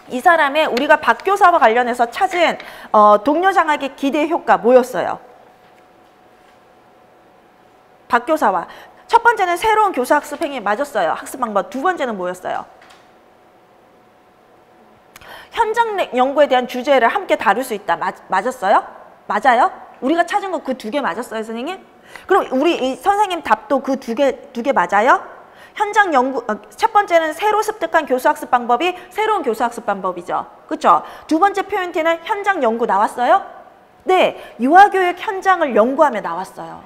[SPEAKER 1] 이 사람의 우리가 박교사와 관련해서 찾은 동료 장학의 기대 효과 뭐였어요? 박교사와 첫 번째는 새로운 교수 학습 행위 맞았어요. 학습 방법. 두 번째는 뭐였어요? 현장 연구에 대한 주제를 함께 다룰 수 있다. 맞았어요? 맞아요? 우리가 찾은 거 그 두 개 맞았어요, 선생님? 그럼 우리 이 선생님 답도 그 두 개 맞아요? 현장 연구, 첫 번째는 새로 습득한 교수학습 방법이 새로운 교수학습 방법이죠. 그렇죠? 두 번째 포인트는 현장 연구 나왔어요? 네, 유아교육 현장을 연구하며 나왔어요.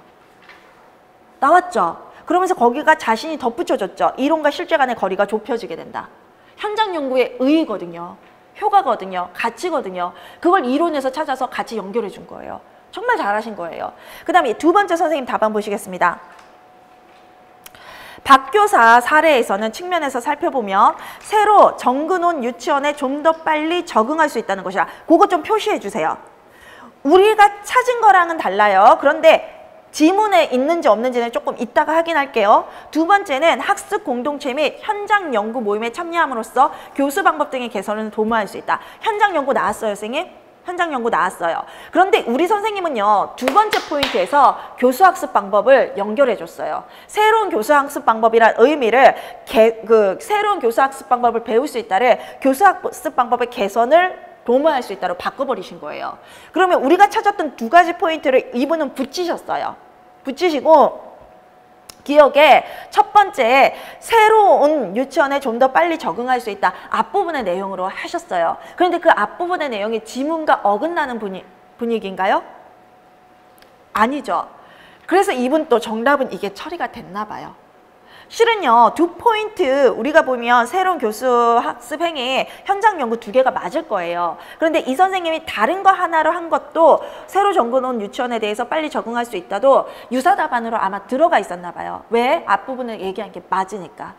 [SPEAKER 1] 나왔죠? 그러면서 거기가 자신이 덧붙여졌죠. 이론과 실제 간의 거리가 좁혀지게 된다. 현장 연구의 의의거든요. 효과거든요. 가치거든요. 그걸 이론에서 찾아서 같이 연결해 준 거예요. 정말 잘하신 거예요. 그 다음에 두 번째 선생님 답안 보시겠습니다. 박교사 사례에서는 측면에서 살펴보면 새로 정근온 유치원에 좀 더 빨리 적응할 수 있다는 것이라 그거 좀 표시해 주세요. 우리가 찾은 거랑은 달라요. 그런데 지문에 있는지 없는지는 조금 이따가 확인할게요. 두 번째는 학습 공동체 및 현장 연구 모임에 참여함으로써 교수 방법 등의 개선을 도모할 수 있다. 현장 연구 나왔어요, 선생님? 현장 연구 나왔어요. 그런데 우리 선생님은요, 두 번째 포인트에서 교수학습 방법을 연결해 줬어요. 새로운 교수학습 방법이란 의미를 새로운 교수학습 방법을 배울 수 있다를 교수학습 방법의 개선을 도모할 수 있다로 바꿔버리신 거예요. 그러면 우리가 찾았던 두 가지 포인트를 이분은 붙이셨어요. 붙이시고 기억에 첫 번째 새로운 유치원에 좀 더 빨리 적응할 수 있다. 앞부분의 내용으로 하셨어요. 그런데 그 앞부분의 내용이 지문과 어긋나는 분위기인가요? 아니죠. 그래서 이분 또 정답은 이게 처리가 됐나 봐요. 실은요, 두 포인트 우리가 보면 새로운 교수 학습 행위 현장 연구 두 개가 맞을 거예요. 그런데 이 선생님이 다른 거 하나로 한 것도 새로 정근온 유치원에 대해서 빨리 적응할 수 있다도 유사 답안으로 아마 들어가 있었나 봐요. 왜? 앞부분을 얘기한 게 맞으니까.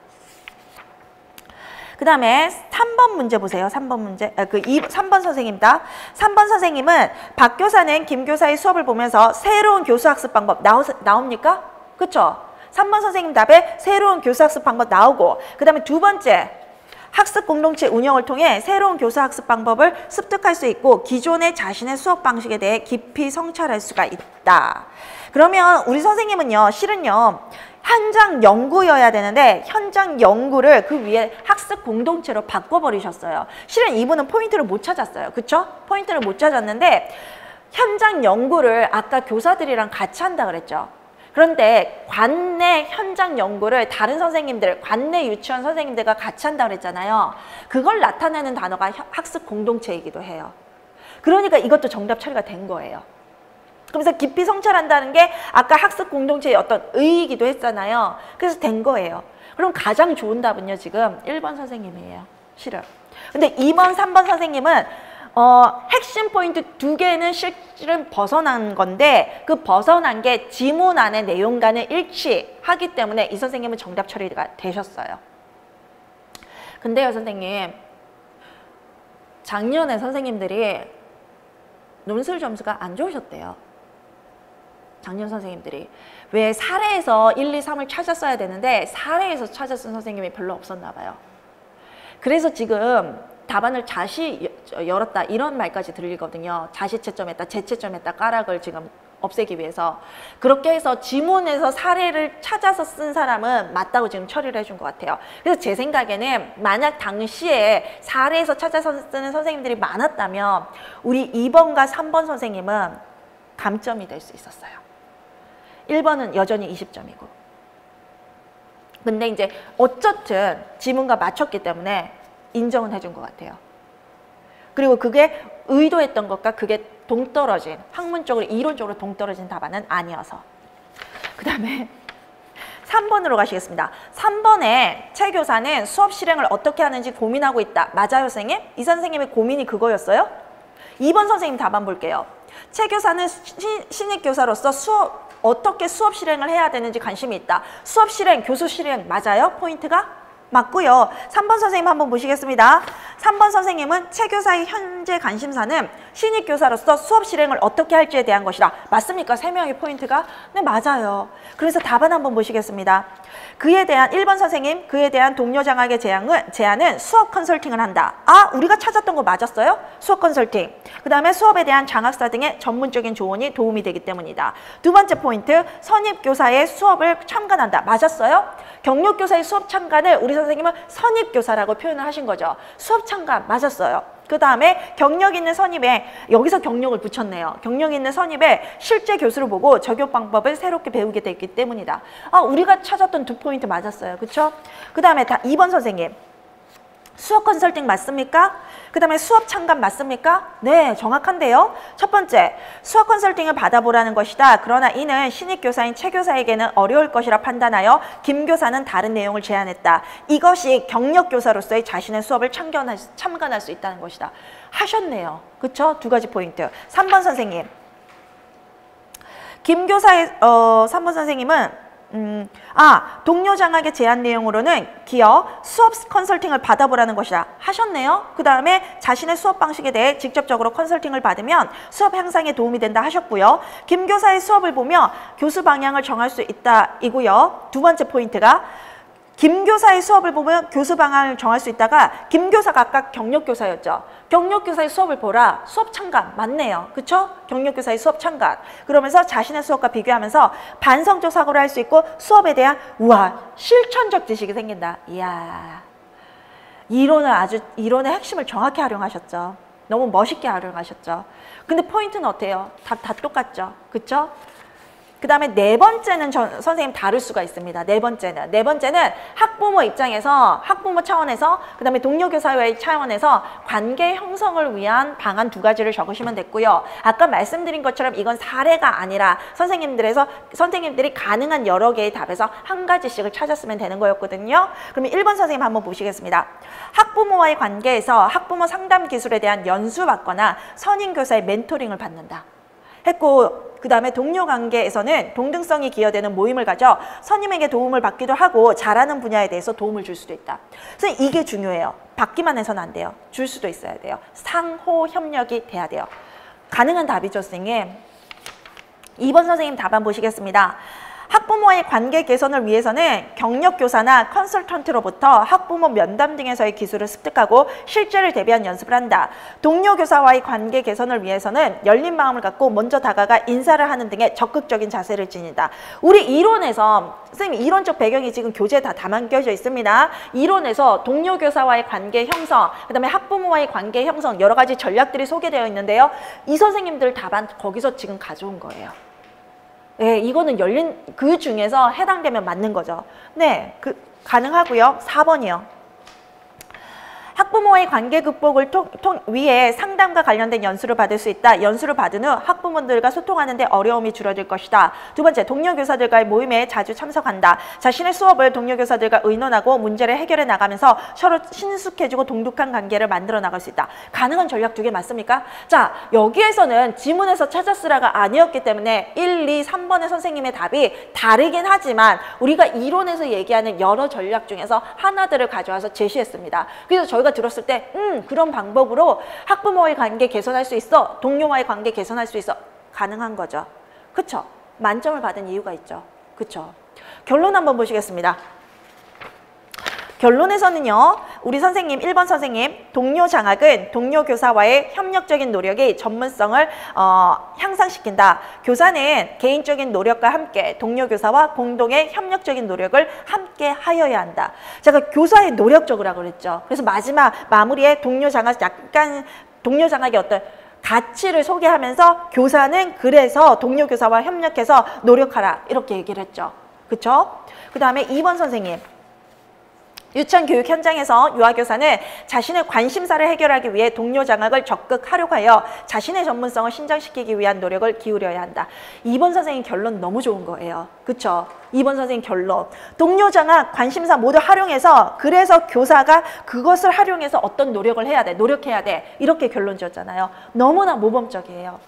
[SPEAKER 1] 그 다음에 3번 문제 보세요. 3번 문제. 3번 선생님입니다. 3번 선생님은 박 교사는 김 교사의 수업을 보면서 새로운 교수 학습 방법 나옵니까? 그쵸? 3번 선생님 답에 새로운 교수학습 방법 나오고, 그 다음에 두 번째 학습 공동체 운영을 통해 새로운 교수학습 방법을 습득할 수 있고 기존의 자신의 수업 방식에 대해 깊이 성찰할 수가 있다. 그러면 우리 선생님은요, 실은요 현장 연구여야 되는데 현장 연구를 그 위에 학습 공동체로 바꿔버리셨어요. 실은 이분은 포인트를 못 찾았어요. 그쵸? 포인트를 못 찾았는데 현장 연구를 아까 교사들이랑 같이 한다 그랬죠. 그런데 관내 현장 연구를 다른 선생님들, 관내 유치원 선생님들과 같이 한다고 그랬잖아요. 그걸 나타내는 단어가 학습 공동체이기도 해요. 그러니까 이것도 정답 처리가 된 거예요. 그래서 깊이 성찰한다는 게 아까 학습 공동체의 어떤 의의이기도 했잖아요. 그래서 된 거예요. 그럼 가장 좋은 답은요, 지금 1번 선생님이에요. 실은. 근데 2번, 3번 선생님은 핵심 포인트 두 개는 실은 벗어난 건데 그 벗어난 게 지문 안의 내용과는 일치하기 때문에 이 선생님은 정답 처리가 되셨어요. 근데요, 선생님, 작년에 선생님들이 논술 점수가 안 좋으셨대요. 작년 선생님들이. 왜 사례에서 1, 2, 3을 찾았어야 되는데 사례에서 찾았던 선생님이 별로 없었나 봐요. 그래서 지금 답안을 다시 열었다 이런 말까지 들리거든요. 다시 채점했다, 재채점했다 까락을 지금 없애기 위해서. 그렇게 해서 지문에서 사례를 찾아서 쓴 사람은 맞다고 지금 처리를 해준 것 같아요. 그래서 제 생각에는 만약 당시에 사례에서 찾아서 쓰는 선생님들이 많았다면 우리 2번과 3번 선생님은 감점이 될 수 있었어요. 1번은 여전히 20점이고. 근데 이제 어쨌든 지문과 맞췄기 때문에 인정은 해준 것 같아요. 그리고 그게 의도했던 것과 그게 동떨어진, 학문적으로 이론적으로 동떨어진 답안은 아니어서. 그 다음에 3번으로 가시겠습니다. 3번에 최 교사는 수업 실행을 어떻게 하는지 고민하고 있다. 맞아요, 선생님? 이 선생님의 고민이 그거였어요? 2번 선생님 답안 볼게요. 최 교사는 신입 교사로서 어떻게 수업 실행을 해야 되는지 관심이 있다. 수업 실행, 교수 실행 맞아요? 포인트가? 맞고요. 3번 선생님 한번 보시겠습니다. 3번 선생님은 최 교사의 현재 관심사는 신입 교사로서 수업 실행을 어떻게 할지에 대한 것이다. 맞습니까? 3명의 포인트가? 네, 맞아요. 그래서 답안 한번 보시겠습니다. 그에 대한 1번 선생님, 그에 대한 동료 장학의 제안은 수업 컨설팅을 한다. 아, 우리가 찾았던 거 맞았어요? 수업 컨설팅. 그 다음에 수업에 대한 장학사 등의 전문적인 조언이 도움이 되기 때문이다. 두 번째 포인트, 선입 교사의 수업을 참관한다. 맞았어요? 경력 교사의 수업 참관을 우리 선생님은 선입 교사라고 표현을 하신 거죠. 수업 참관 맞았어요. 그 다음에 경력 있는 선입에, 여기서 경력을 붙였네요. 경력 있는 선입에 실제 교수를 보고 적용 방법을 새롭게 배우게 됐기 때문이다. 아, 우리가 찾았던 두 포인트 맞았어요. 그쵸? 그 다음에 2번 선생님. 수업 컨설팅 맞습니까? 그 다음에 수업 참관 맞습니까? 네, 정확한데요. 첫 번째, 수업 컨설팅을 받아보라는 것이다. 그러나 이는 신입 교사인 최 교사에게는 어려울 것이라 판단하여 김 교사는 다른 내용을 제안했다. 이것이 경력 교사로서의 자신의 수업을 참관할 수 있다는 것이다. 하셨네요. 그쵸? 두 가지 포인트. 3번 선생님. 김 교사의 3번 선생님은 동료 장학의 제안 내용으로는 기어 수업 컨설팅을 받아보라는 것이다. 하셨네요. 그 다음에 자신의 수업 방식에 대해 직접적으로 컨설팅을 받으면 수업 향상에 도움이 된다 하셨고요. 김 교사의 수업을 보며 교수 방향을 정할 수 있다 이고요. 두 번째 포인트가 김 교사의 수업을 보면 교수 방향을 정할 수 있다가 김 교사가 아까 경력 교사였죠. 경력 교사의 수업을 보라. 수업 참관 맞네요. 그쵸? 경력 교사의 수업 참관. 그러면서 자신의 수업과 비교하면서 반성적 사고를 할 수 있고 수업에 대한 우와 실천적 지식이 생긴다. 이야, 이론의 핵심을 정확히 활용하셨죠. 너무 멋있게 활용하셨죠. 근데 포인트는 어때요? 다 똑같죠. 그쵸? 그 다음에 네 번째는 선생님 다를 수가 있습니다. 네 번째는 학부모 입장에서, 학부모 차원에서, 그 다음에 동료 교사와의 차원에서 관계 형성을 위한 방안 두 가지를 적으시면 됐고요. 아까 말씀드린 것처럼 이건 사례가 아니라 선생님들이 가능한 여러 개의 답에서 한 가지씩을 찾았으면 되는 거였거든요. 그러면 1번 선생님 한번 보시겠습니다. 학부모와의 관계에서 학부모 상담 기술에 대한 연수받거나 선임 교사의 멘토링을 받는다. 했고, 그 다음에 동료 관계에서는 동등성이 기여되는 모임을 가져 선임에게 도움을 받기도 하고 잘하는 분야에 대해서 도움을 줄 수도 있다. 그래서 이게 중요해요. 받기만 해서는 안 돼요. 줄 수도 있어야 돼요. 상호 협력이 돼야 돼요. 가능한 답이죠, 선생님. 2번 선생님 답안 보시겠습니다. 학부모와의 관계 개선을 위해서는 경력교사나 컨설턴트로부터 학부모 면담 등에서의 기술을 습득하고 실제를 대비한 연습을 한다. 동료 교사와의 관계 개선을 위해서는 열린 마음을 갖고 먼저 다가가 인사를 하는 등의 적극적인 자세를 지닌다. 우리 이론에서, 선생님 이론적 배경이 지금 교재에 다 담겨져 있습니다. 이론에서 동료 교사와의 관계 형성, 그 다음에 학부모와의 관계 형성 여러 가지 전략들이 소개되어 있는데요. 이 선생님들 답안 거기서 지금 가져온 거예요. 네, 이거는 열린 그 중에서 해당되면 맞는 거죠. 네, 가능하고요. 4번이요. 학부모와의 관계 극복을 위해 상담과 관련된 연수를 받을 수 있다. 연수를 받은 후 학부모들과 소통하는 데 어려움이 줄어들 것이다. 두 번째, 동료 교사들과의 모임에 자주 참석한다. 자신의 수업을 동료 교사들과 의논하고 문제를 해결해 나가면서 서로 친숙해지고 동독한 관계를 만들어 나갈 수 있다. 가능한 전략 두 개 맞습니까? 자, 여기에서는 지문에서 찾았으라가 아니었기 때문에 1, 2, 3번의 선생님의 답이 다르긴 하지만 우리가 이론에서 얘기하는 여러 전략 중에서 하나들을 가져와서 제시했습니다. 그래서 저희가 들었을 때 그런 방법으로 학부모와의 관계 개선할 수 있어. 동료와의 관계 개선할 수 있어. 가능한 거죠. 그쵸? 만점을 받은 이유가 있죠. 그쵸? 결론 한번 보시겠습니다. 결론에서는요, 우리 선생님, 1번 선생님, 동료 장학은 동료 교사와의 협력적인 노력이 전문성을 향상시킨다. 교사는 개인적인 노력과 함께 동료 교사와 공동의 협력적인 노력을 함께 하여야 한다. 제가 교사의 노력적이라고 그랬죠. 그래서 마지막 마무리에 동료 장학, 약간 동료 장학의 어떤 가치를 소개하면서 교사는 그래서 동료 교사와 협력해서 노력하라. 이렇게 얘기를 했죠. 그쵸? 그 다음에 2번 선생님. 유치원 교육 현장에서 유아교사는 자신의 관심사를 해결하기 위해 동료 장학을 적극 활용하여 자신의 전문성을 신장시키기 위한 노력을 기울여야 한다. 2번 선생님 결론 너무 좋은 거예요. 그쵸? 2번 선생님 결론. 동료 장학, 관심사 모두 활용해서 그래서 교사가 그것을 활용해서 어떤 노력을 해야 돼. 노력해야 돼. 이렇게 결론 지었잖아요. 너무나 모범적이에요.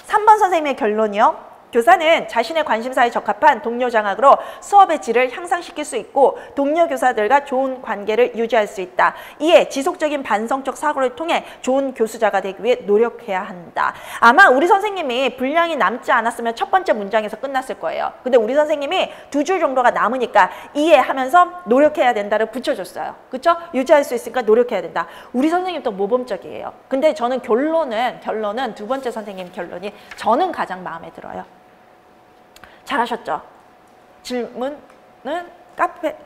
[SPEAKER 1] 3번 선생님의 결론이요. 교사는 자신의 관심사에 적합한 동료 장학으로 수업의 질을 향상시킬 수 있고 동료 교사들과 좋은 관계를 유지할 수 있다. 이에 지속적인 반성적 사고를 통해 좋은 교수자가 되기 위해 노력해야 한다. 아마 우리 선생님이 분량이 남지 않았으면 첫 번째 문장에서 끝났을 거예요. 근데 우리 선생님이 2줄 정도가 남으니까 이해하면서 노력해야 된다를 붙여줬어요. 그쵸? 유지할 수 있으니까 노력해야 된다. 우리 선생님도 모범적이에요. 근데 저는 결론은 두 번째 선생님 결론이 저는 가장 마음에 들어요. 잘하셨죠? 질문은 카페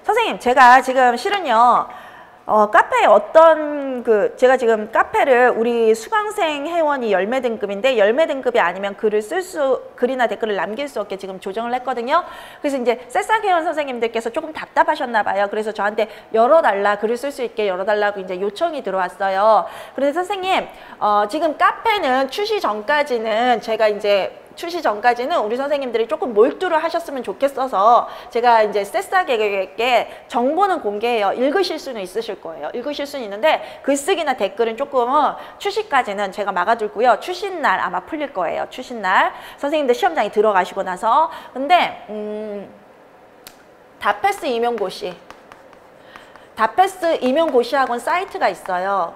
[SPEAKER 1] 선생님 제가 지금 실은요 카페에 제가 지금 카페를 우리 수강생 회원이 열매 등급인데 열매 등급이 아니면 글이나 댓글을 남길 수 없게 지금 조정을 했거든요. 그래서 이제 새싹 회원 선생님들께서 조금 답답하셨나 봐요. 그래서 저한테 열어달라, 글을 쓸 수 있게 열어달라고 이제 요청이 들어왔어요. 그래서 선생님 지금 카페는 출시 전까지는 우리 선생님들이 조금 몰두를 하셨으면 좋겠어서 제가 이제 새싹에게 정보는 공개해요. 읽으실 수는 있으실 거예요. 읽으실 수는 있는데 글쓰기나 댓글은 조금 출시까지는 제가 막아둘고요. 출시날 아마 풀릴 거예요. 출시날 선생님들 시험장에 들어가시고 나서. 근데 다패스 임용고시 학원 사이트가 있어요.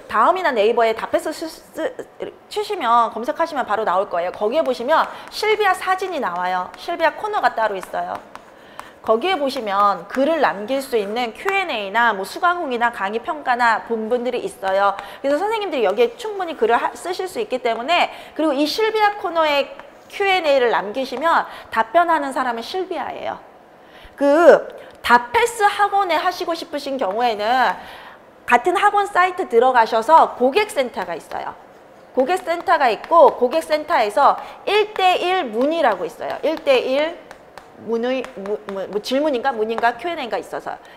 [SPEAKER 1] 다음이나 네이버에 다패스 치시면 검색하시면 바로 나올 거예요. 거기에 보시면 실비아 사진이 나와요. 실비아 코너가 따로 있어요. 거기에 보시면 글을 남길 수 있는 Q&A나 뭐 수강 후기나 강의 평가나 본분들이 있어요. 그래서 선생님들이 여기에 충분히 글을 쓰실 수 있기 때문에 그리고 이 실비아 코너에 Q&A를 남기시면 답변하는 사람은 실비아예요. 다패스 학원에 하시고 싶으신 경우에는 같은 학원 사이트 들어가셔서 고객센터가 있어요. 고객센터가 있고 고객센터에서 1:1 문의라고 있어요. 1:1 질문인가 문인가 Q&A가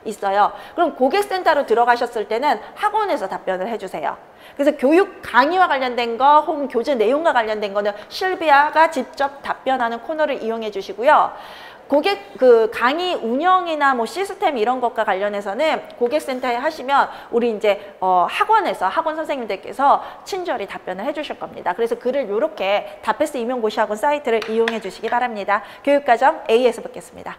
[SPEAKER 1] 있어요. 그럼 고객센터로 들어가셨을 때는 학원에서 답변을 해주세요. 그래서 교육 강의와 관련된 거 혹은 교재 내용과 관련된 거는 실비아가 직접 답변하는 코너를 이용해 주시고요. 강의 운영이나 뭐 시스템 이런 것과 관련해서는 고객센터에 하시면 우리 이제 학원 선생님들께서 친절히 답변을 해주실 겁니다. 그래서 글을 이렇게 다패스 임용고시 학원 사이트를 이용해 주시기 바랍니다. 교육과정 A에서 뵙겠습니다.